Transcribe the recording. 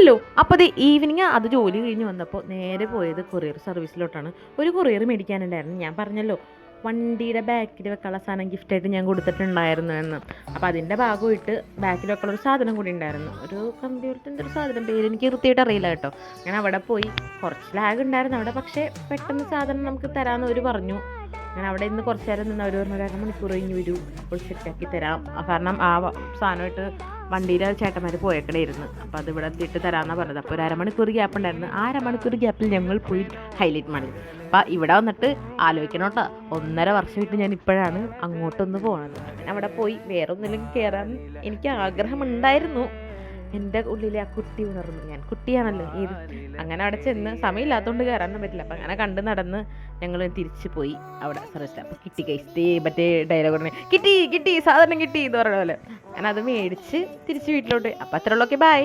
ഇല്ലല്ലോ. അപ്പോൾ അത് ഈവനിങ് അത് ജോലി കഴിഞ്ഞ് വന്നപ്പോൾ നേരെ പോയത് കൊറിയർ സർവീസിലോട്ടാണ്. ഒരു കൊറിയർ മേടിക്കാനുണ്ടായിരുന്നു. ഞാൻ പറഞ്ഞല്ലോ വണ്ടിയുടെ ബാക്കിൽ വെക്കാനുള്ള സാധനം ഗിഫ്റ്റായിട്ട് ഞാൻ കൊടുത്തിട്ടുണ്ടായിരുന്നു എന്ന്. അപ്പോൾ അതിൻ്റെ ഭാഗമായിട്ട് ബാക്കിൽ വെക്കാനുള്ള ഒരു സാധനം കൂടി ഉണ്ടായിരുന്നു. ഒരു കമ്പ്യൂട്ടറിൻ്റെ ഒരു സാധനം, പേര് എനിക്ക് കൃത്യമായിട്ട് അറിയില്ല കേട്ടോ. ഞാൻ അവിടെ പോയി, കുറച്ച് ലാഗ് ഉണ്ടായിരുന്നു അവിടെ, പക്ഷേ പെട്ടെന്ന് സാധനം നമുക്ക് തരാമെന്ന് അവർ പറഞ്ഞു. ഞാൻ അവിടെ ഇന്ന് കുറച്ച് നേരം നിന്ന് അവർ പറഞ്ഞു 1 മണിക്കൂർ കഴിഞ്ഞ് വരൂ, ഇപ്പോൾ സെറ്റാക്കി തരാം. കാരണം ആ സാധനമായിട്ട് വണ്ടിയിലെ ചേട്ടന്മാർ പോയേക്കണായിരുന്നു. അപ്പോൾ അത് ഇവിടെ എത്തിയിട്ട് തരാമെന്നാണ് പറഞ്ഞത്. അപ്പോൾ ഒരു 1/2 മണിക്കൂർ ഗ്യാപ്പ് ഉണ്ടായിരുന്നു. ആ 1/2 മണിക്കൂർ ഗ്യാപ്പിൽ ഞങ്ങൾ പോയി ഹൈലൈറ്റ് മണി. അപ്പം ഇവിടെ വന്നിട്ട് ആലോചിക്കണം കേട്ടോ, 1.5 വർഷമായിട്ട് ഞാൻ ഇപ്പോഴാണ് അങ്ങോട്ടൊന്ന് പോകുന്നത്. അങ്ങനെ അവിടെ പോയി വേറെ ഒന്നിലും കയറാൻ എനിക്ക് ആഗ്രഹമുണ്ടായിരുന്നു. എൻ്റെ ഉള്ളിലെ ആ കുട്ടി ഉണർന്നു. ഞാൻ കുട്ടിയാണല്ലോ ഏത്. അങ്ങനെ അവിടെ ചെന്ന് സമയമില്ലാത്തതുകൊണ്ട് കയറാനൊന്നും പറ്റില്ല. അപ്പം അങ്ങനെ കണ്ട് നടന്ന് ഞങ്ങൾ തിരിച്ചു പോയി അവിടെ സർവീസിൽ. അപ്പോൾ കിട്ടി കഴിച്ചിട്ട് മറ്റേ ഡയലോഗ് പറഞ്ഞ് കിട്ടി കിട്ടി സാധനം കിട്ടി എന്ന് പറഞ്ഞ പോലെ ഞാൻ അത് മേടിച്ച് തിരിച്ച് വീട്ടിലോട്ട്. അപ്പം അത്രയുള്ളൂ. Okay, by.